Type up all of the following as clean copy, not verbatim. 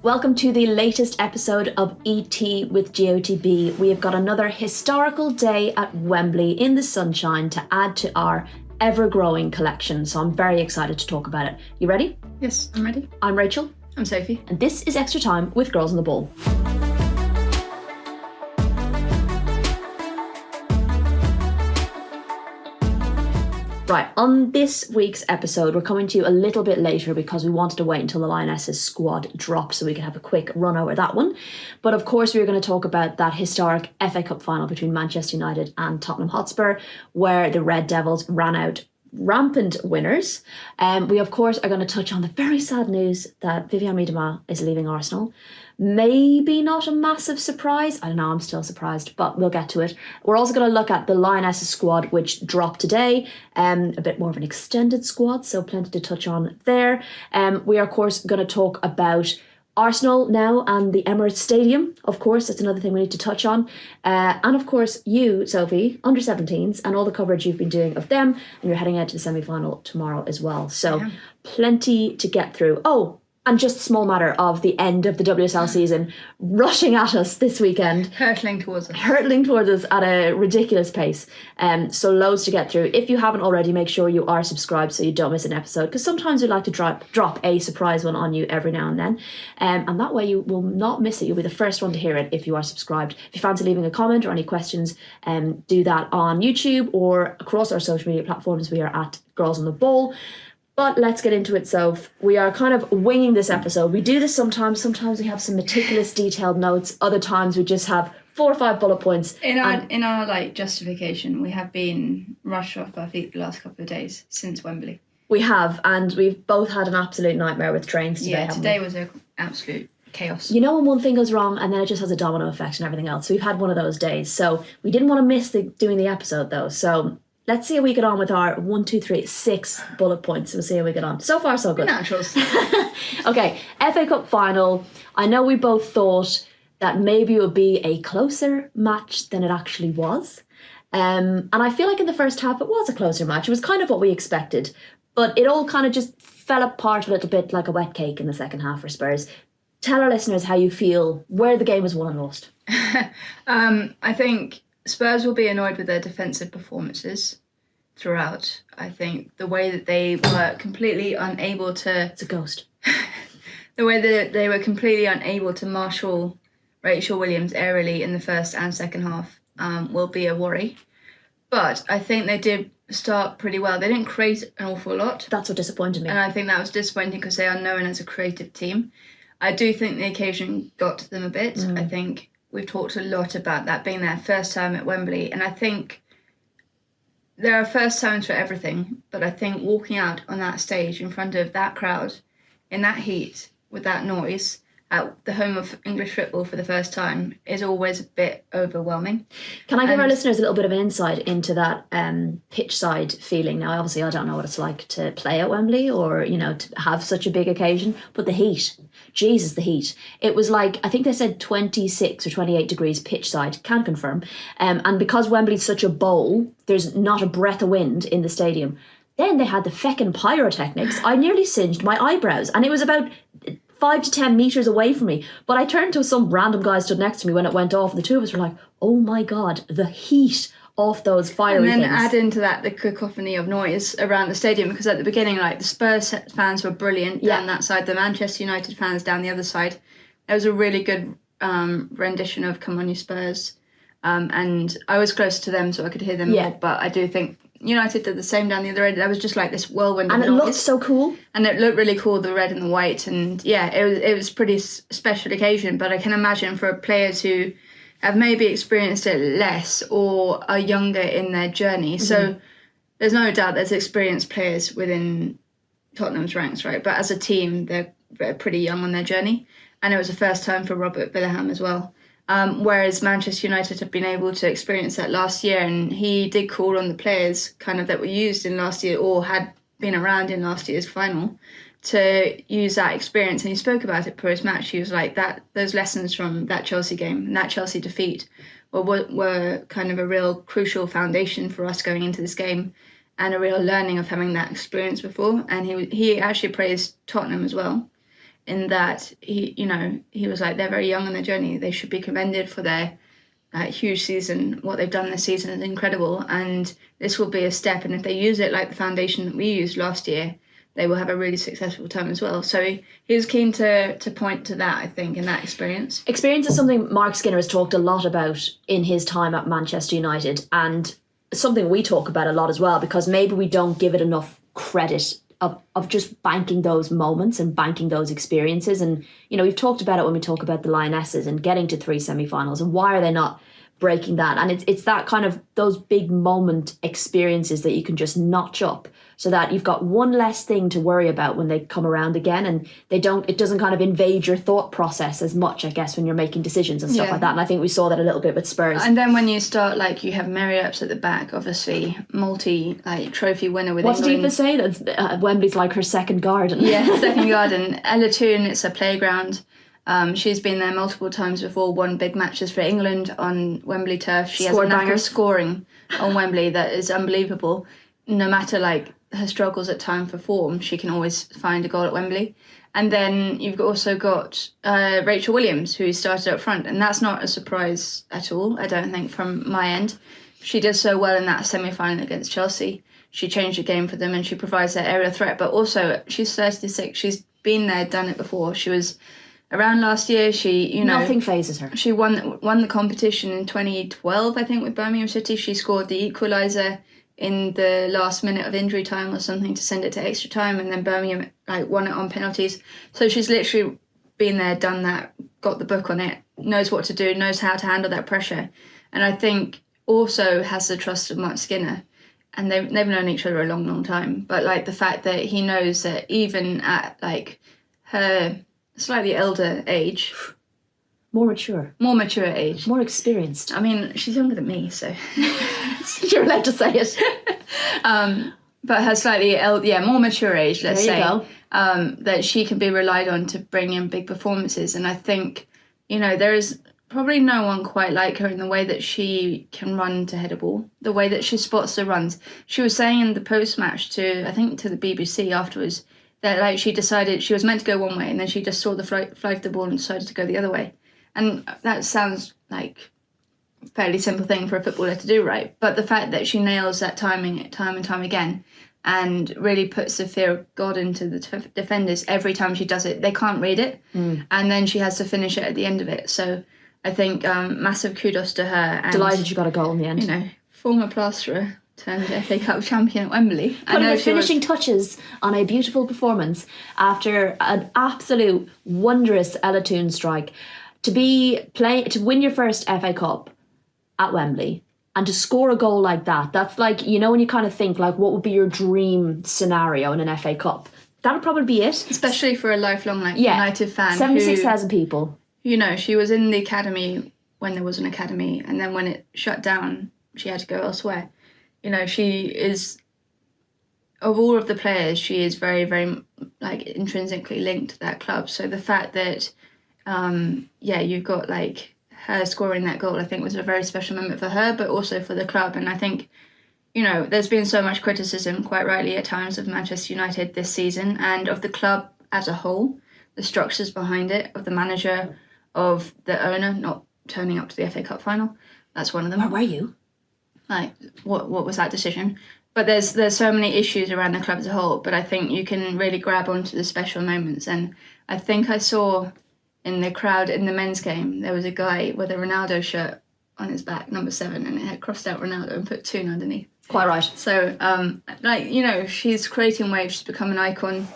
Welcome to the latest episode of ET with GOTB. We have got another historical day at Wembley in the sunshine to add to our ever-growing collection, so I'm very excited to talk about it. You ready? Yes, I'm ready. I'm Rachel. I'm Sophie. And this is Extra Time with Girls on the Ball. Right, on this week's episode, we're coming to you a little bit later because we wanted to wait until the Lionesses squad dropped so we could have a quick run over that one. But of course, we were going to talk about that historic FA Cup final between Manchester United and Tottenham Hotspur, where the Red Devils ran out rampant winners. We, of course, are going to touch on the very sad news that Vivan Mida is leaving Arsenal. Maybe not a massive surprise. I don't know, I'm still surprised, but we'll get to it. We're also going to look at the Lionesses squad, which dropped today. A bit more of an extended squad, so plenty to touch on there. We are, of course, going to talk about Arsenal now and the Emirates Stadium. Of course, that's another thing we need to touch on. And of course, you, Sophie, under 17s, and all the coverage you've been doing of them. And you're heading out to the semi-final tomorrow as well. So plenty to get through. Oh, and just a small matter of the end of the WSL season rushing at us this weekend. Hurtling towards us at a ridiculous pace. So loads to get through. If you haven't already, make sure you are subscribed so you don't miss an episode, because sometimes we like to drop a surprise one on you every now and then. And that way you will not miss it. You'll be the first one to hear it if you are subscribed. If you fancy leaving a comment or any questions, do that on YouTube or across our social media platforms. We are at Girls on the Ball. But let's get into it, Soph. We are kind of winging this episode. We do this sometimes. Sometimes we have some meticulous, detailed notes. Other times we just have 4 or 5 bullet points. In our justification, we have been rushed off our feet the last couple of days since Wembley. We have, and we've both had an absolute nightmare with trains today. Yeah, today was an absolute chaos. You know when one thing goes wrong and then it just has a domino effect and everything else. So we've had one of those days. So we didn't want to miss doing the episode though. So let's see how we get on with our 6 bullet points. We'll see how we get on. So far, so good. Naturals. Okay, FA Cup final. I know we both thought that maybe it would be a closer match than it actually was. And I feel like in the first half it was a closer match. It was kind of what we expected. But it all kind of just fell apart a little bit like a wet cake in the second half for Spurs. Tell our listeners how you feel, where the game was won and lost. I think Spurs will be annoyed with their defensive performances throughout. I think the way that they were completely unable to... It's a ghost. The way that they were completely unable to marshal Rachel Williams aerially in the first and second half will be a worry. But I think they did start pretty well. They didn't create an awful lot. That's what disappointed me. And I think that was disappointing because they are known as a creative team. I do think the occasion got to them a bit. I think we've talked a lot about that being their first time at Wembley. And I think there are first times for everything. But I think walking out on that stage in front of that crowd, in that heat, with that noise, at the home of English football for the first time is always a bit overwhelming. Can I give our listeners a little bit of an insight into that pitch side feeling? Now, obviously, I don't know what it's like to play at Wembley or, to have such a big occasion, but the heat, Jesus, the heat. It was like, I think they said 26 or 28 degrees pitch side, can't confirm. And because Wembley's such a bowl, there's not a breath of wind in the stadium. Then they had the feckin' pyrotechnics. I nearly singed my eyebrows, and it was about 5 to 10 metres away from me. But I turned to some random guy stood next to me when it went off. And the two of us were like, oh my God, the heat of those fiery things. And then add into that the cacophony of noise around the stadium, because at the beginning, the Spurs fans were brilliant down that side, the Manchester United fans down the other side. There was a really good rendition of Come On You Spurs. And I was close to them so I could hear them more. But I do think United did the same down the other end. There was just like this whirlwind of noise. And it looked so cool. And it looked really cool, the red and the white. And it was pretty special occasion. But I can imagine for players who have maybe experienced it less or are younger in their journey. Mm-hmm. So there's no doubt there's experienced players within Tottenham's ranks, right? But as a team, they're pretty young on their journey. And it was the first time for Robert Villahamn as well. Whereas Manchester United have been able to experience that last year, and he did call on the players kind of that were used in last year or had been around in last year's final to use that experience. And he spoke about it post-match. He was like, that those lessons from that Chelsea game and that Chelsea defeat were kind of a real crucial foundation for us going into this game and a real learning of having that experience before. And he actually praised Tottenham as well in that he was like, they're very young on their journey. They should be commended for their huge season. What they've done this season is incredible, and this will be a step. And if they use it like the foundation that we used last year, they will have a really successful time as well. So he was keen to point to that, I think, in that experience. Experience is something Mark Skinner has talked a lot about in his time at Manchester United, and something we talk about a lot as well, because maybe we don't give it enough credit of just banking those moments and banking those experiences. And, we've talked about it when we talk about the Lionesses and getting to 3 semi-finals, and why are they not breaking that? And it's that kind of those big moment experiences that you can just notch up, so that you've got one less thing to worry about when they come around again, and it doesn't kind of invade your thought process as much, I guess, when you're making decisions and stuff like that. And I think we saw that a little bit with Spurs. And then when you start, you have Mary Earps at the back, obviously trophy winner with what England. What did Eva say? That Wembley's like her second garden. Yeah, second garden. Ella Toone, it's a playground. She's been there multiple times before, won big matches for England on Wembley turf. She has a knack of scoring on Wembley that is unbelievable. No matter her struggles at time for form, she can always find a goal at Wembley. And then you've also got Rachel Williams, who started up front, and that's not a surprise at all, I don't think, from my end. She did so well in that semi-final against Chelsea. She changed the game for them, and she provides that aerial threat. But also, she's 36. She's been there, done it before. She was around last year. Nothing phases her. She won the competition in 2012, I think, with Birmingham City. She scored the equaliser in the last minute of injury time or something to send it to extra time, and then Birmingham won it on penalties. So she's literally been there, done that, got the book on it, knows what to do, knows how to handle that pressure, and I think also has the trust of Mark Skinner. And they've known each other a long, long time. But the fact that he knows that even at her slightly elder age, more mature age, more experienced. I mean, she's younger than me, so you're allowed to say it. But her slightly more mature age, let's say, go. That she can be relied on to bring in big performances. And I think, there is probably no one quite like her in the way that she can run to head a ball, the way that she spots the runs. She was saying in the post-match to the BBC afterwards that she decided she was meant to go one way, and then she just saw the fly of the ball and decided to go the other way. And that sounds like a fairly simple thing for a footballer to do, right? But the fact that she nails that timing time and time again, and really puts the fear of God into the defenders every time she does it, they can't read it, and then she has to finish it at the end of it. So I think massive kudos to her. And, delighted she got a goal in the end. Former plasterer turned FA Cup champion at Wembley. Putting the finishing touches on a beautiful performance after an absolute wondrous Ella Toone strike. To win your first FA Cup at Wembley and to score a goal like that, that's when you kind of think what would be your dream scenario in an FA Cup. That would probably be it. Especially for a lifelong United fan. 76,000 people. She was in the academy when there was an academy, and then when it shut down, she had to go elsewhere. She is, of all of the players, she is very, very intrinsically linked to that club. So the fact that, you've got her scoring that goal, I think was a very special moment for her, but also for the club. And I think, there's been so much criticism, quite rightly at times, of Manchester United this season and of the club as a whole, the structures behind it, of the manager, of the owner not turning up to the FA Cup final. That's one of them. Where were you? What was that decision? But there's so many issues around the club as a whole, but I think you can really grab onto the special moments. And I think I saw in the crowd in the men's game, there was a guy with a Ronaldo shirt on his back, number 7, and it had crossed out Ronaldo and put Toone underneath. Quite right. So, she's creating waves, she's become an icon,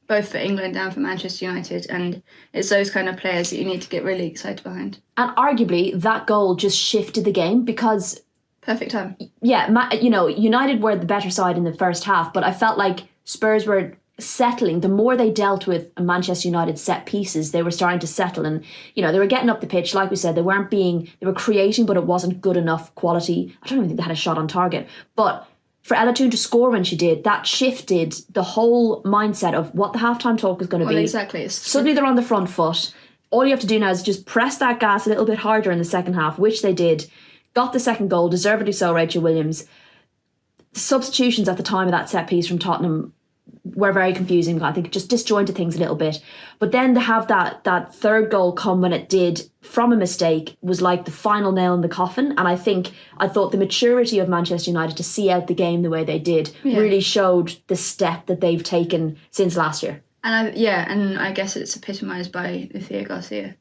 both for England and for Manchester United, and it's those kind of players that you need to get really excited behind. And arguably, that goal just shifted the game because... Perfect time. Yeah, United were the better side in the first half, but I felt like Spurs were settling. The more they dealt with Manchester United set pieces, they were starting to settle, and they were getting up the pitch. Like we said, they were creating, but it wasn't good enough quality. I don't even think they had a shot on target, but for Ella Toone to score when she did, that shifted the whole mindset of what the halftime talk is going to be. Exactly. Suddenly they're on the front foot. All you have to do now is just press that gas a little bit harder in the second half, which they did. Got the second goal, deservedly so, Rachel Williams. The substitutions at the time of that set piece from Tottenham were very confusing. I think it just disjointed things a little bit. But then to have that third goal come when it did from a mistake was like the final nail in the coffin. And I thought the maturity of Manchester United to see out the game the way they did really showed the step that they've taken since last year. And I guess it's epitomised by Lucia Garcia.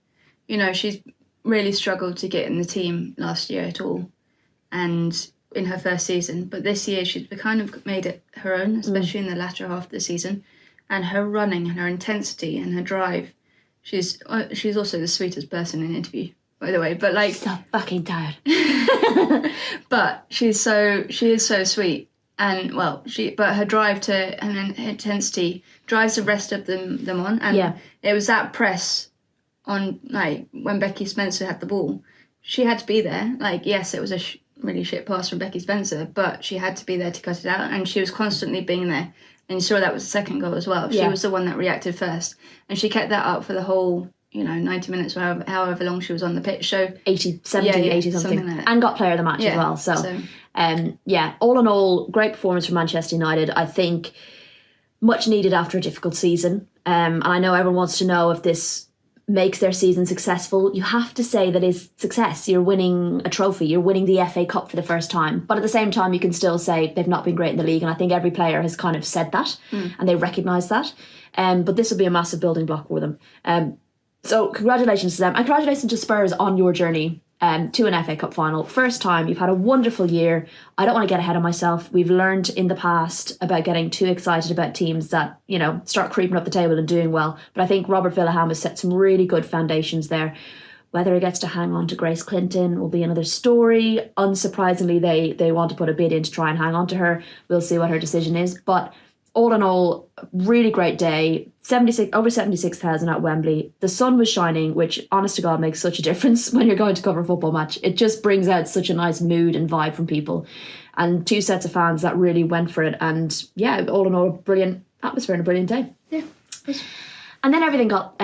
You know, she's really struggled to get in the team last year at all, and in her first season. But this year she's kind of made it her own, especially in the latter half of the season. And her running and her intensity and her drive. She's also the sweetest person in an interview, by the way. But like, so fucking tired. But she is so sweet. And but her drive and intensity drives the rest of them on. And it was that press on, like, when Becky Spencer had the ball, she had to be there. Like, yes, it was a really shit pass from Becky Spencer, but she had to be there to cut it out, and she was constantly being there. And you saw that was the second goal as well. She was the one that reacted first, and she kept that up for the whole, 90 minutes, or however long she was on the pitch. So 80 something like that. And got player of the match as well. So all in all, great performance from Manchester United. I think much needed after a difficult season. And I know everyone wants to know if this makes their season successful. You have to say that is success. You're winning a trophy. You're winning the FA Cup for the first time. But at the same time, you can still say they've not been great in the league. And I think every player has kind of said that and they recognise that. But this will be a massive building block for them. So congratulations to them. And congratulations to Spurs on your journey to an FA Cup final. First time. You've had a wonderful year. I don't want to get ahead of myself. We've learned in the past about getting too excited about teams that, start creeping up the table and doing well. But I think Robert Villaham has set some really good foundations there. Whether he gets to hang on to Grace Clinton will be another story. Unsurprisingly, they want to put a bid in to try and hang on to her. We'll see what her decision is. But all in all, really great day. Over 76,000 at Wembley. The sun was shining, which, honest to God, makes such a difference when you're going to cover a football match. It just brings out such a nice mood and vibe from people. And two sets of fans that really went for it. And all in all, brilliant atmosphere and a brilliant day. Yeah. And then everything got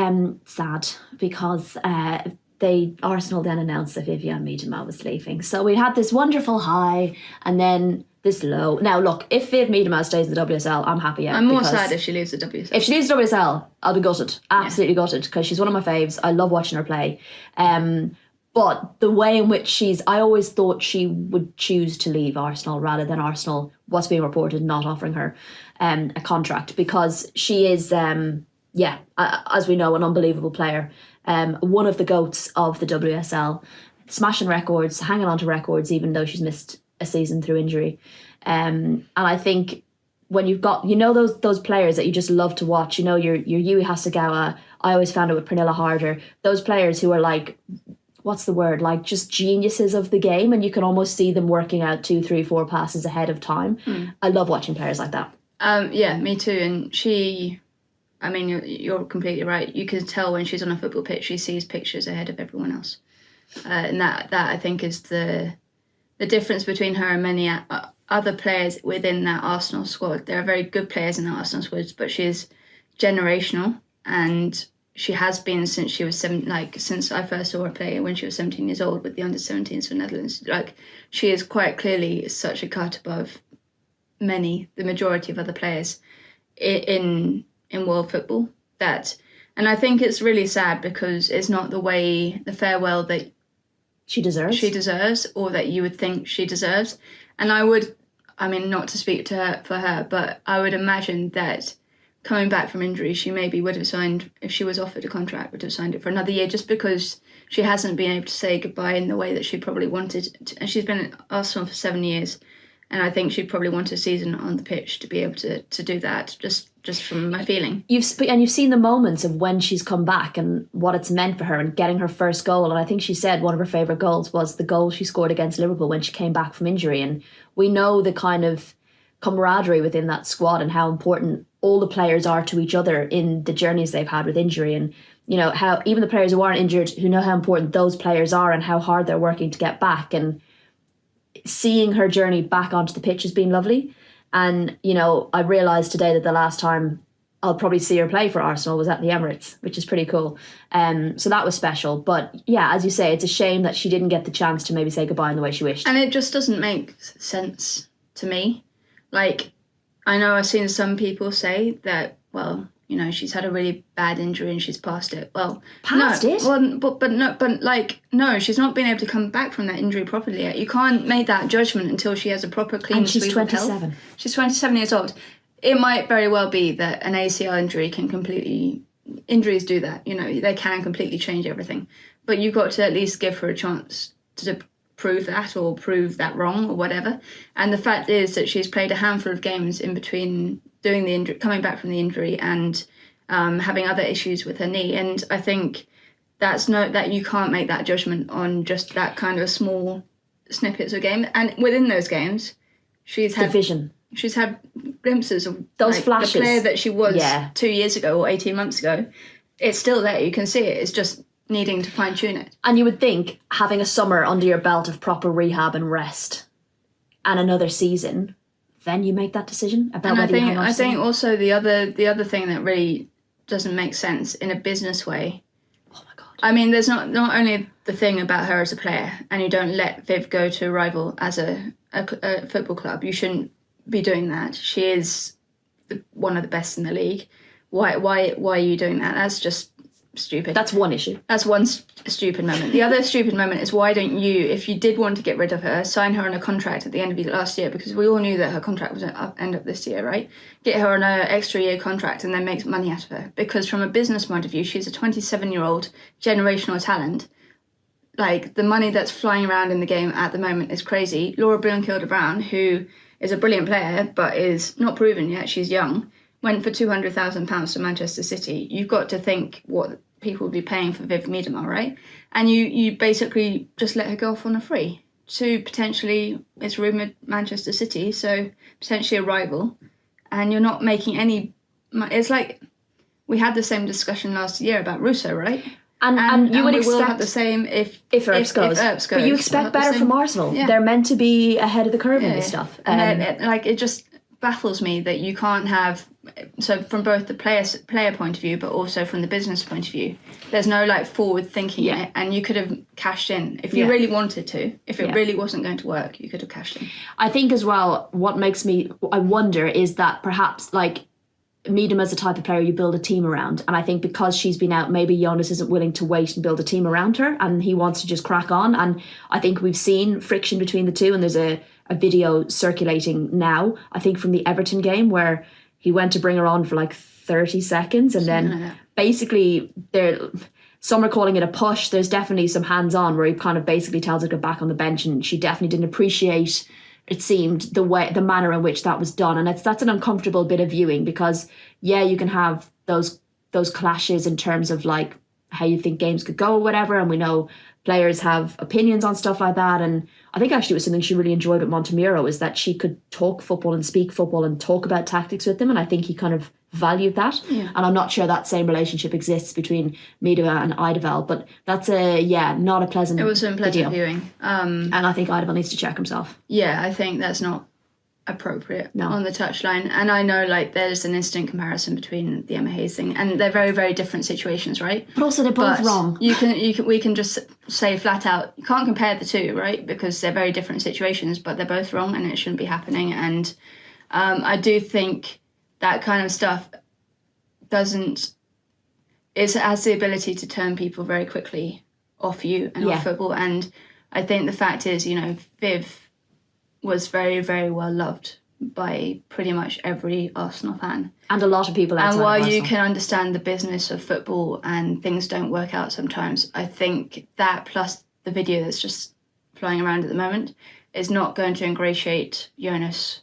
sad because Arsenal then announced that Vivan Mida was leaving. So we had this wonderful high and then this low. Now, look, if Viv Miedema stays in the WSL, I'm happy. I'm more sad if she leaves the WSL. If she leaves the WSL, I'll be gutted. Absolutely gutted, because she's one of my faves. I love watching her play. But the way in which I always thought she would choose to leave Arsenal rather than Arsenal, what's being reported, not offering her a contract, because she is, as we know, an unbelievable player. One of the GOATs of the WSL, smashing records, hanging on to records, even though she's missed a season through injury. And I think when you've got, those players that you just love to watch, your Yui Hasegawa, I always found it with Pernilla Harder, those players who are like, what's the word, like just geniuses of the game, and you can almost see them working out 2, 3, 4 passes ahead of time. I love watching players like that. Me too. And you're completely right. You can tell when she's on a football pitch, she sees pictures ahead of everyone else. And that I think is the difference between her and many other players within that Arsenal squad. There are very good players in that Arsenal squad, but she is generational, and she has been since she was since I first saw her play when she was 17 years old with the under-17s for Netherlands. Like, she is quite clearly such a cut above the majority of other players in world football. And I think it's really sad because it's not the farewell that she deserves, or that you would think she deserves. And not to speak to her for her, but I would imagine that coming back from injury, she maybe would have signed, if she was offered a contract, would have signed it for another year, just because she hasn't been able to say goodbye in the way that she probably wanted to. And she's been at Arsenal for 7 years, and I think she'd probably want a season on the pitch to be able to do that, just from my feeling. You've seen the moments of when she's come back and what it's meant for her, and getting her first goal. And I think she said one of her favourite goals was the goal she scored against Liverpool when she came back from injury. And we know the kind of camaraderie within that squad and how important all the players are to each other in the journeys they've had with injury. And, how even the players who aren't injured, who know how important those players are and how hard they're working to get back. And seeing her journey back onto the pitch has been lovely. And, I realised today that the last time I'll probably see her play for Arsenal was at the Emirates, which is pretty cool. So that was special. But yeah, as you say, it's a shame that she didn't get the chance to maybe say goodbye in the way she wished. And it just doesn't make sense to me. Like, I know I've seen some people say that, well, you know, she's had a really bad injury and she's past it. Well, Past no, it? Well, no, she's not been able to come back from that injury properly yet. You can't make that judgment until she has a proper clean And she's sweep of health. 27. She's 27 years old. It might very well be that an ACL injury can completely... Injuries do that, you know, they can completely change everything. But you've got to at least give her a chance to prove that or prove that wrong or whatever. And the fact is that she's played a handful of games in between doing the injury, coming back from the injury, and having other issues with her knee. And I think that you can't make that judgment on just that kind of small snippets of game. And within those games, she's had Division. She's had glimpses of those flashes. The player that she was 2 years ago or 18 months ago. It's still there. You can see it. It's just needing to fine tune it. And you would think having a summer under your belt of proper rehab and rest and another season, then you make that decision about whether you hang on. I think also the other thing that really doesn't make sense in a business way. Oh my God. I mean, there's not only the thing about her as a player, and you don't let Viv go to a rival as a football club. You shouldn't be doing that. She is one of the best in the league. Why are you doing that? That's just stupid. That's one issue. That's one stupid moment. The other stupid moment is, why don't you, if you did want to get rid of her, sign her on a contract at the end of last year, because we all knew that her contract was end up this year, right? Get her on an extra year contract and then make money out of her. Because from a business point of view, she's a 27-year-old generational talent. Like, the money that's flying around in the game at the moment is crazy. Laura Brunhilde-Brown, who is a brilliant player but is not proven yet, she's young, went for £200,000 to Manchester City. You've got to think what people would be paying for Viv Mida, right? And you basically just let her go off on a free to potentially, it's rumoured, Manchester City, so potentially a rival, and you're not making any... It's like, we had the same discussion last year about Russo, right? And you would expect... will have the same if Earps goes. But you expect better from Arsenal. Yeah. They're meant to be ahead of the curve in this stuff. And it just baffles me that you can't have... So from both the player point of view, but also from the business point of view, there's no forward thinking in it, and you could have cashed in if you really wanted to. If it really wasn't going to work, you could have cashed in. I think as well, what makes I wonder is that perhaps Miedema is the type of player you build a team around, and I think because she's been out, maybe Jonas isn't willing to wait and build a team around her, and he wants to just crack on. And I think we've seen friction between the two, and there's a video circulating now, I think from the Everton game, where he went to bring her on for 30 seconds, and then basically some are calling it a push. There's definitely some hands-on where he kind of basically tells her to go back on the bench, and she definitely didn't appreciate, it seemed, the manner in which that was done. And that's an uncomfortable bit of viewing, because you can have those clashes in terms of how you think games could go or whatever, and we know players have opinions on stuff like that. And I think actually it was something she really enjoyed with Montemurro, is that she could talk football and speak football and talk about tactics with them, and I think he kind of valued that. And I'm not sure that same relationship exists between Miedema and Eidevall, but that's not a pleasant It was an unpleasant viewing. And I think Eidevall needs to check himself. Yeah, I think that's not appropriate on the touchline. And I know there's an instant comparison between the Emma Hayes thing, and they're very, very different situations, right? But also they're both wrong. We can just say flat out, you can't compare the two, right? Because they're very different situations, but they're both wrong, and it shouldn't be happening. And I do think that kind of stuff has the ability to turn people very quickly off you and off football. And I think the fact is, Viv was very, very well loved by pretty much every Arsenal fan. And a lot of people outside And while of Arsenal. you can understand the business of football and things don't work out sometimes, I think that plus the video that's just flying around at the moment is not going to ingratiate Jonas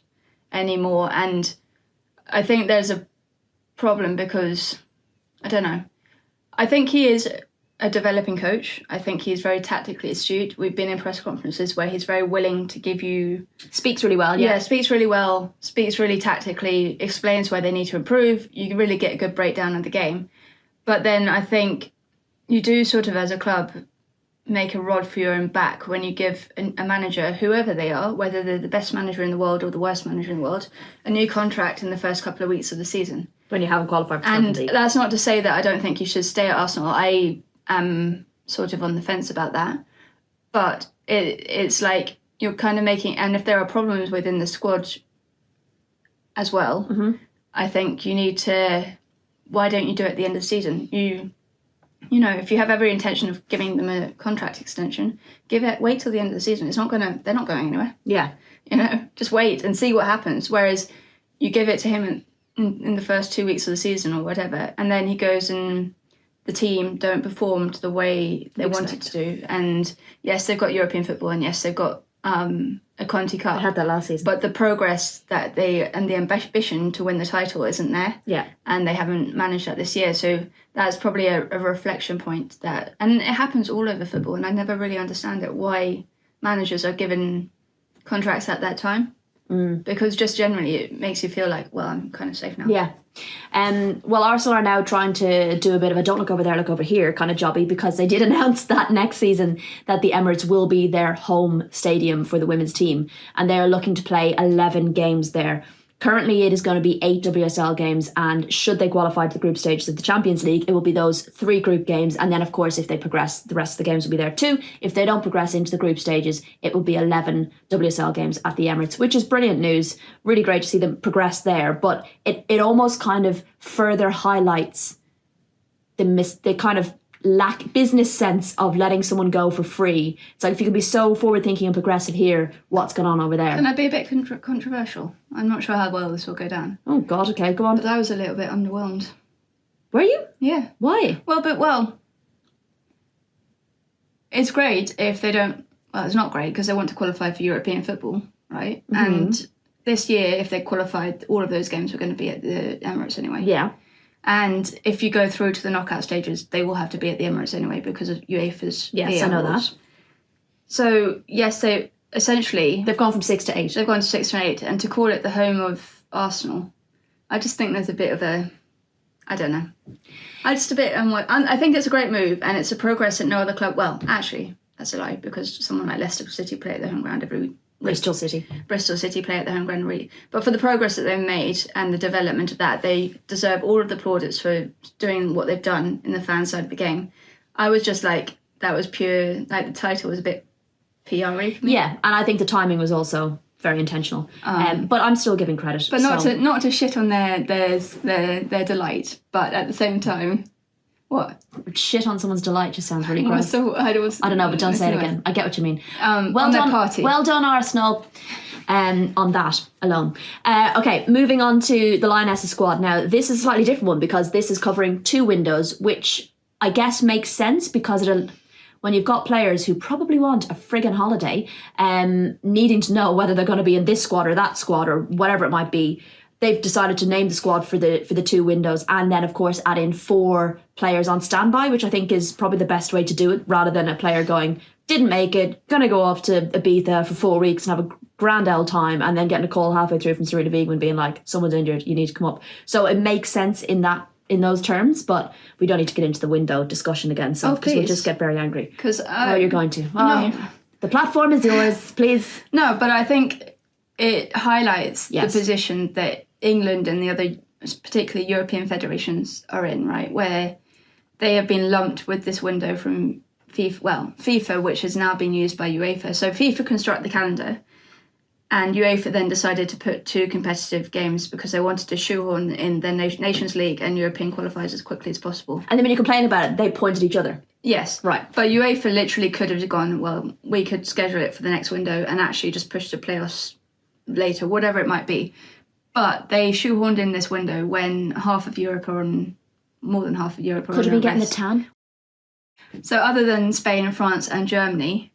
anymore. And I think there's a problem because, I don't know, I think he is a developing coach. I think he's very tactically astute. We've been in press conferences where he's very willing to give you... Speaks really well, speaks really well, speaks really tactically, explains where they need to improve. You can really get a good breakdown of the game. But then I think you do sort of, as a club, make a rod for your own back when you give a manager, whoever they are, whether they're the best manager in the world or the worst manager in the world, a new contract in the first couple of weeks of the season. When you haven't qualified for Champions League. And that's not to say that I don't think you should stay at Arsenal. I am sort of on the fence about that. But it's you're kind of making... And if there are problems within the squad as well. I think you need to. Why don't you do it at the end of the season? You know, if you have every intention of giving them a contract extension, wait till the end of the season. They're not going anywhere. Yeah. You know, just wait and see what happens. Whereas you give it to him in the first 2 weeks of the season or whatever, and then he goes and the team don't perform to the way they wanted to do. And yes, they've got European football, and yes, they've got a Conti Cup. I had that last season. But the progress and the ambition to win the title isn't there. Yeah. And they haven't managed that this year. So that's probably a reflection point and it happens all over football, and I never really understand it, why managers are given contracts at that time. Because just generally it makes you feel like, well, I'm kind of safe now. Yeah. Well, Arsenal are now trying to do a bit of a don't look over there, look over here kind of jobby, because they did announce that next season that the Emirates will be their home stadium for the women's team, and they are looking to play 11 games there. Currently, it is going to be 8 WSL games, and should they qualify to the group stages of the Champions League, it will be those 3 group games, and then, of course, if they progress, the rest of the games will be there too. If they don't progress into the group stages, it will be 11 WSL games at the Emirates, which is brilliant news. Really great to see them progress there, but it almost kind of further highlights the kind of lack business sense of letting someone go for free. It's like, if you can be so forward thinking and progressive here, what's going on over there? Can I be a bit controversial? I'm not sure how well this will go down. Oh God, okay, go on. But I was a little bit underwhelmed. Were you? Yeah. Why? Well, it's great if they don't. Well, it's not great because they want to qualify for European football, right? And this year, if they qualified, all of those games were going to be at the Emirates anyway. Yeah. And if you go through to the knockout stages, they will have to be at the Emirates anyway because of UEFA's Yes, I know that. So, yes, they've gone from 6 to 8. They've gone to 6 to 8. And to call it the home of Arsenal, I just think there's a bit of a... I don't know. I think it's a great move, and it's a progress that no other club... Well, actually, that's a lie, because someone like Leicester City play at their home ground every week. Bristol City play at their home ground really. But for the progress that they've made and the development of that, they deserve all of the plaudits for doing what they've done in the fan side of the game. I was just like, that was pure, like the title was a bit PR-y for me. Yeah, and I think the timing was also very intentional. But I'm still giving credit. But not to shit on their delight, but at the same time... What? Shit on someone's delight just sounds really gross. I don't know, but don't say it again. I get what you mean. Well done, party. Well done, Arsenal, on that alone. Okay, moving on to the Lionesses squad. Now, this is a slightly different one because this is covering 2 windows, which I guess makes sense because when you've got players who probably want a friggin' holiday, needing to know whether they're going to be in this squad or that squad or whatever it might be, they've decided to name the squad for the 2 windows, and then of course add in 4 players on standby, which I think is probably the best way to do it, rather than a player going, didn't make it, gonna go off to Ibiza for 4 weeks and have a grand old time, and then getting a call halfway through from Serena Wiegman being like, someone's injured, you need to come up. So it makes sense in those terms, but we don't need to get into the window discussion again, so because we'll just get very angry. Because you're going to. No. The platform is yours, please. No, but I think it highlights the position that England and the other, particularly European federations, are in, right? Where they have been lumped with this window from FIFA, which has now been used by UEFA. So FIFA construct the calendar, and UEFA then decided to put 2 competitive games because they wanted to shoehorn in their Nations League and European qualifiers as quickly as possible. And then when you complain about it, they point at each other. Yes. Right. But UEFA literally could have gone, well, we could schedule it for the next window and actually just push the playoffs later, whatever it might be. But they shoehorned in this window when half of Europe are on, more than half of Europe are on. Could have been getting the tan. So other than Spain and France and Germany,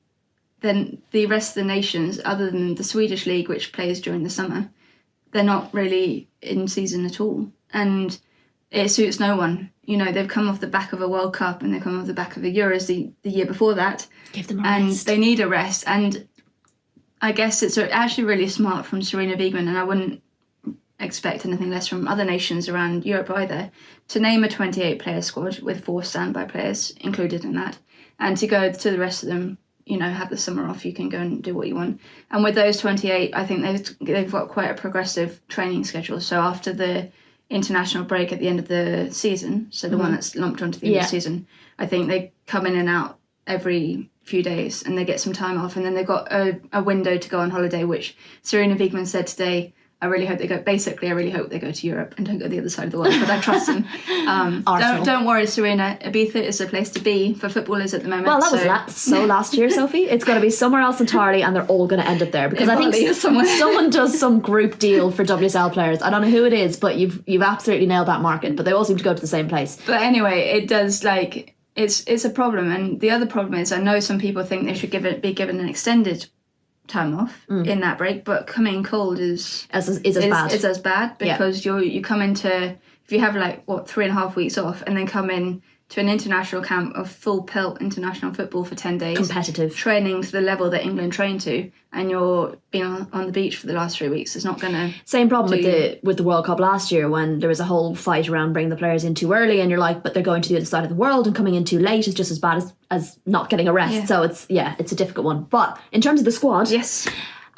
then the rest of the nations, other than the Swedish league, which plays during the summer, they're not really in season at all. And it suits no one. You know, they've come off the back of a World Cup and they've come off the back of the Euros the year before that. Give them a rest. And they need a rest. And I guess it's actually really smart from Serena Wiegman, and I wouldn't expect anything less from other nations around Europe either, to name a 28-player squad with 4 standby players included in that, and to go to the rest of them, you know, have the summer off, you can go and do what you want. And with those 28, I think they've got quite a progressive training schedule. So after the international break at the end of the season, so the one that's lumped onto the end of the season, I think they come in and out every few days and they get some time off, and then they've got a window to go on holiday, which Serena Wiegman said today, I really hope they go. Basically, I really hope they go to Europe and don't go the other side of the world. But I trust them. Don't worry, Serena. Ibiza is the place to be for footballers at the moment. Well, that was last year, Sophie. It's going to be somewhere else entirely, and they're all going to end up there because I think someone does some group deal for WSL players. I don't know who it is, but you've absolutely nailed that market. But they all seem to go to the same place. But anyway, it does it's a problem, and the other problem is I know some people think they should be given an extended time off in that break, but coming cold is as bad because you come into, if you have 3.5 weeks off and then come in to an international camp of full pelt international football for 10 days, competitive training to the level that England train to, and you're being on the beach for the last 3 weeks, it's not gonna same problem with the World Cup last year when there was a whole fight around bringing the players in too early, and you're like, but they're going to the other side of the world, and coming in too late is just as bad as not getting a rest. So it's a difficult one. But in terms of the squad, yes,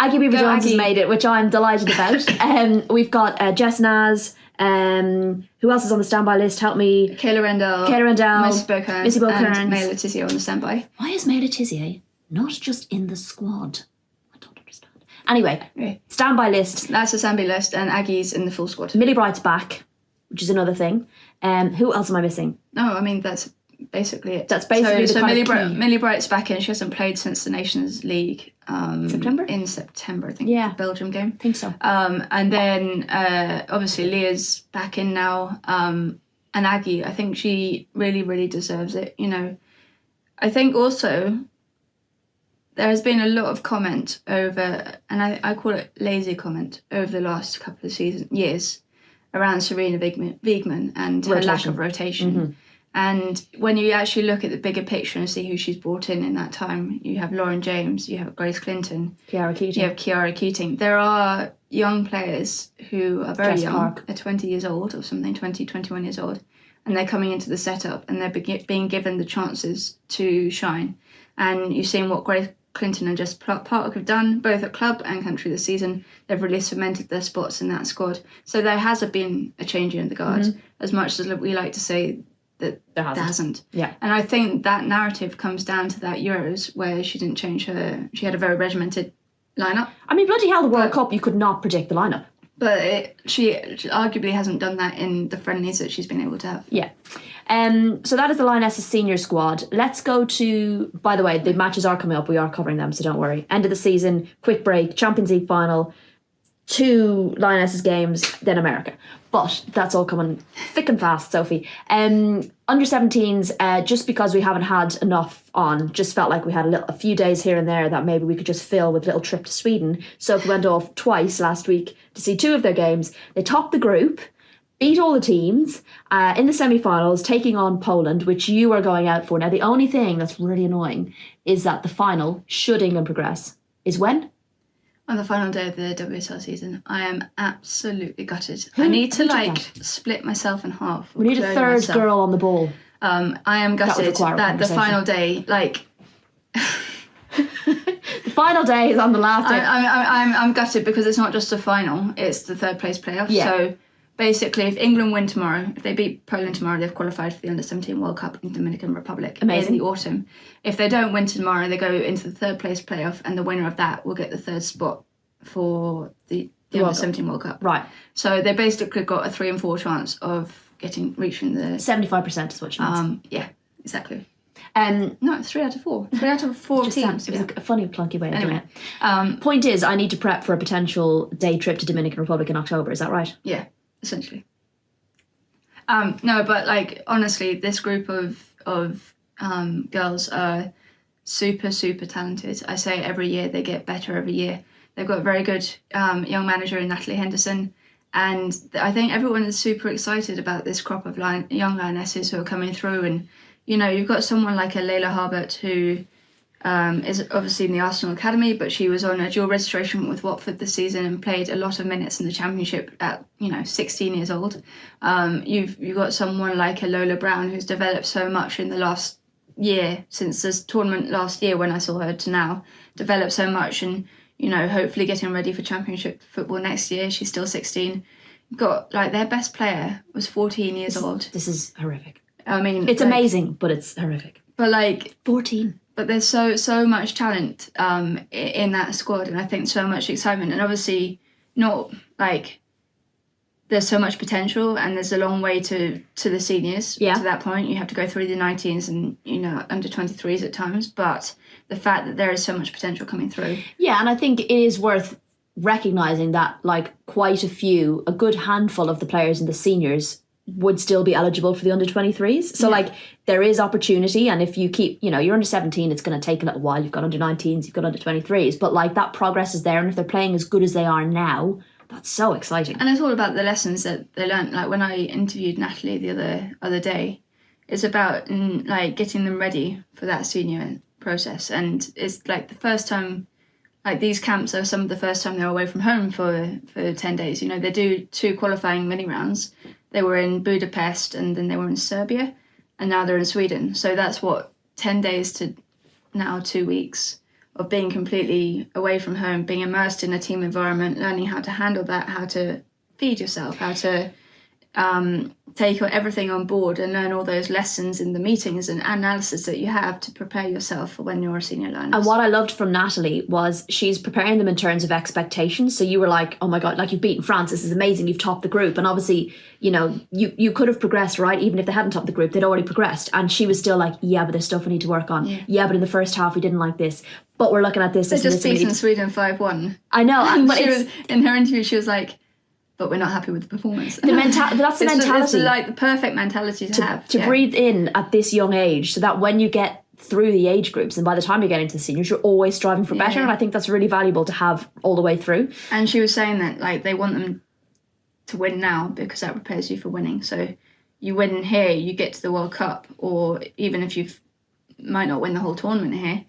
Aggie Beaver Jones has made it, which I'm delighted about. We've got Jess Naz. Who else is on the standby list? Help me. Kayla Rendell, Missy Beauclerc, and May Letizia on the standby. Why is May Letizia not just in the squad? I don't understand. Anyway, standby list. That's the standby list, and Aggie's in the full squad. Millie Bright's back, which is another thing. Who else am I missing? No, I mean that's basically it. That's basically so Millie Bright's back in. She hasn't played since the Nations League. September, I think. Yeah, the Belgium game. I think so. And then obviously Leah's back in now. And Aggie, I think she really, really deserves it. I think also there has been a lot of comment over, and I call it lazy comment, over the last couple of years around Serena Wiegman and her lack of rotation. Mm-hmm. And when you actually look at the bigger picture and see who she's brought in that time, you have Lauren James, you have Grace Clinton, Kiara Keating. You have Kiara Keating. There are young players who are very young, are 20 years old or something, 20, 21 years old, and they're coming into the setup and they're being given the chances to shine. And you've seen what Grace Clinton and Jess Park have done, both at club and country this season. They've really cemented their spots in that squad. So there has been a change in the guard, as much as we like to say that there hasn't. Yeah. And I think that narrative comes down to that Euros where she didn't change she had a very regimented lineup. I mean, bloody hell, the World Cup, you could not predict the lineup. But she arguably hasn't done that in the friendlies that she's been able to have. Yeah. So that is the Lionesses senior squad. Let's go to, by the way, the matches are coming up. We are covering them, so don't worry. End of the season, quick break, Champions League final, 2 Lionesses games, then America. But that's all coming thick and fast, Sophie. Under 17s, just because we haven't had enough on, just felt like we had a few days here and there that maybe we could just fill with a little trip to Sweden. Sophie went off twice last week to see 2 of their games. They topped the group, beat all the teams in the semi-finals, taking on Poland, which you are going out for. Now, the only thing that's really annoying is that the final, should England progress, is when? On the final day of the WSL season. I am absolutely gutted. I need to split myself in half. We need a third girl on the ball. I am gutted that the final day, the final day is on the last day. I'm gutted because it's not just a final, it's the third place playoff. Yeah. So basically, if England win tomorrow, if they beat Poland tomorrow, they've qualified for the Under-17 World Cup in Dominican Republic. Amazing. In the autumn. If they don't win tomorrow, they go into the third place playoff, and the winner of that will get the third spot for the Under-17 World Cup. Right. So they basically got a 3 in 4 chance of reaching the 75% is what she means. Yeah, exactly. No, 3 out of 4. 3 out of 4 teams. It was a funny, plunky way of doing it. Point is, I need to prep for a potential day trip to Dominican Republic in October. Is that right? Yeah. Essentially. No, but honestly, this group of girls are super, super talented. I say every year they get better every year. They've got a very good young manager in Natalie Henderson, and I think everyone is super excited about this crop of young lionesses who are coming through. And you've got someone like a Layla Harbert who is obviously in the Arsenal Academy, but she was on a dual registration with Watford this season and played a lot of minutes in the Championship at 16 years old. You've got someone like a Lola Brown who's developed so much in the last year, since this tournament last year when I saw her to now, developed so much, and hopefully getting ready for Championship football next year. She's still 16. Got their best player was 14 years old. This is horrific. I mean, it's amazing, but it's horrific. But 14. But there's so much talent in that squad, and I think so much excitement. And obviously, not like there's so much potential and there's a long way to the seniors. To that point, you have to go through the 19s and, you know, under 23s at times. But the fact that there is so much potential coming through. Yeah, and I think it is worth recognising that, like, quite a good handful of the players in the seniors would still be eligible for the under 23s. So like there is opportunity, and if you keep, you know, you're under 17, it's going to take a little while. You've got under 19s, you've got under 23s, but like that progress is there, and if they're playing as good as they are now, that's so exciting. And it's all about the lessons that they learned. Like when I interviewed Natalie the other day, it's about like getting them ready for that senior process. And it's like the first time, like these camps are some of the first time they're away from home for 10 days. You know, they do 2 qualifying mini rounds. They were in Budapest and then they were in Serbia, and now they're in Sweden. So that's 10 days to now 2 weeks of being completely away from home, being immersed in a team environment, learning how to handle that, how to feed yourself, how to take everything on board and learn all those lessons in the meetings and analysis that you have to prepare yourself for when you're a senior Lioness. And what I loved from Natalie was she's preparing them in terms of expectations. So you were like, oh my God, like you've beaten France, this is amazing, you've topped the group. And obviously, you know, you could have progressed, right? Even if they hadn't topped the group, they'd already progressed. And she was still like, yeah, but there's stuff we need to work on. Yeah, but in the first half we didn't like this. But we're looking at this. They just beaten Sweden 5-1. I know. But she was, in her interview, she was like, but we're not happy with the performance. But that's the mentality. It's like the perfect mentality to have. To breathe in at this young age, so that when you get through the age groups and by the time you get into the seniors, you're always striving for better. And I think that's really valuable to have all the way through. And she was saying that like they want them to win now because that prepares you for winning. So you win here, you get to the World Cup, or even if you might not win the whole tournament here,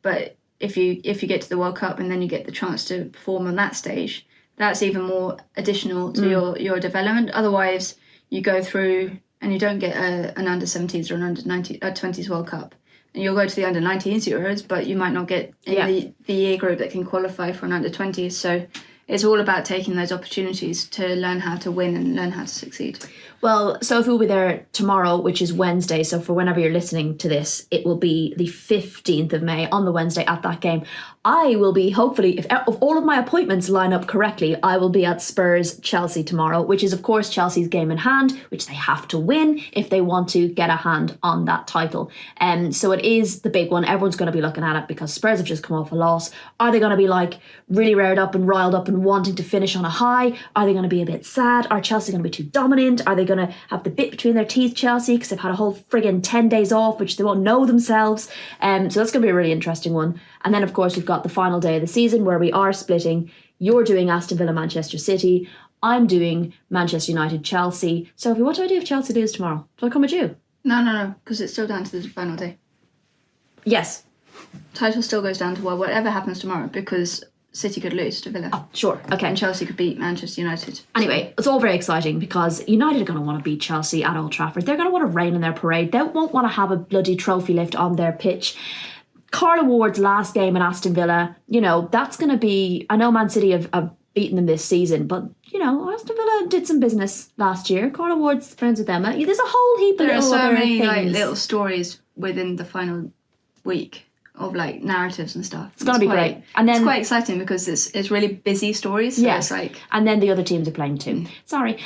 but if you get to the World Cup and then you get the chance to perform on that stage, that's even more additional to your development. Otherwise, you go through and you don't get an under 17s or an under 20s World Cup. And you'll go to the under 19s Euros, but you might not get in the year group that can qualify for an under 20s. So it's all about taking those opportunities to learn how to win and learn how to succeed. Well, Sophie will be there tomorrow, which is Wednesday. So for whenever you're listening to this, it will be the 15th of May on the Wednesday at that game. I will be, hopefully, if all of my appointments line up correctly, I will be at Spurs-Chelsea tomorrow, which is, of course, Chelsea's game in hand, which they have to win if they want to get a hand on that title. So it is the big one. Everyone's going to be looking at it because Spurs have just come off a loss. Are they going to be like really reared up and riled up and wanting to finish on a high? Are they going to be a bit sad? Are Chelsea going to be too dominant? Are they going to have the bit between their teeth, Chelsea, because they've had a whole friggin' 10 days off, which they won't know themselves? So that's going to be a really interesting one. And then, of course, we've got the final day of the season where we are splitting. You're doing Aston Villa, Manchester City. I'm doing Manchester United, Chelsea. Sophie, what do I do if Chelsea lose tomorrow? Do I come with you? No, because it's still down to the final day. Yes. Title still goes down to whatever happens tomorrow, because City could lose to Villa. Oh, sure. Okay. And Chelsea could beat Manchester United. Anyway, it's all very exciting because United are going to want to beat Chelsea at Old Trafford. They're going to want to rain in their parade. They won't want to have a bloody trophy lift on their pitch. Carla Ward's last game in Aston Villa, you know, that's going to be... I know Man City have beaten them this season, but, you know, Aston Villa did some business last year. Carla Ward's friends with them. There's a whole heap of little things. There are so many like, little stories within the final week of like narratives and stuff. It's going to be great. And then it's quite exciting because it's really busy stories. So it's like, and then the other teams are playing too. Sorry.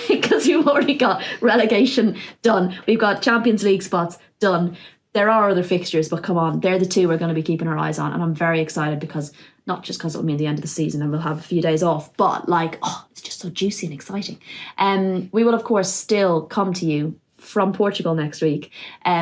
Because you've already got relegation done. We've got Champions League spots done. There are other fixtures, but come on, they're the two we're going to be keeping our eyes on. And I'm very excited because, not just because it'll mean the end of the season and we'll have a few days off, but like, it's just so juicy and exciting. We will, of course, still come to you from Portugal next week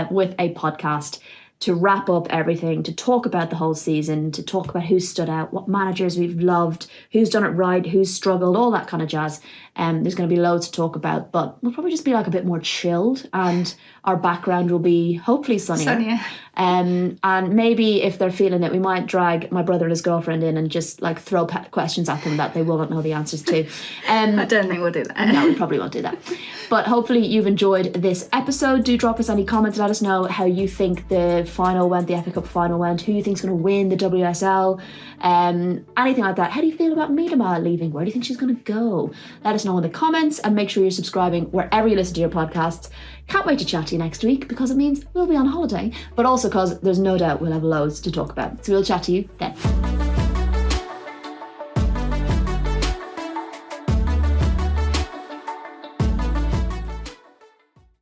with a podcast to wrap up everything, to talk about the whole season, to talk about who stood out, what managers we've loved, who's done it right, who's struggled, all that kind of jazz. There's going to be loads to talk about, but we'll probably just be like a bit more chilled and our background will be hopefully sunnier. And maybe if they're feeling it, we might drag my brother and his girlfriend in and just like throw questions at them that they will not know the answers to. I don't think we'll do that. No, we probably won't do that. But hopefully you've enjoyed this episode. Do drop us any comments. Let us know how you think the final went, the FA Cup final went, who you think's going to win the WSL, anything like that. How do you feel about Miedema leaving? Where do you think she's going to go? Let us know in the comments and make sure you're subscribing wherever you listen to your podcasts. Can't wait to chat to you next week because it means we'll be on holiday, but also because there's no doubt we'll have loads to talk about. So we'll chat to you then.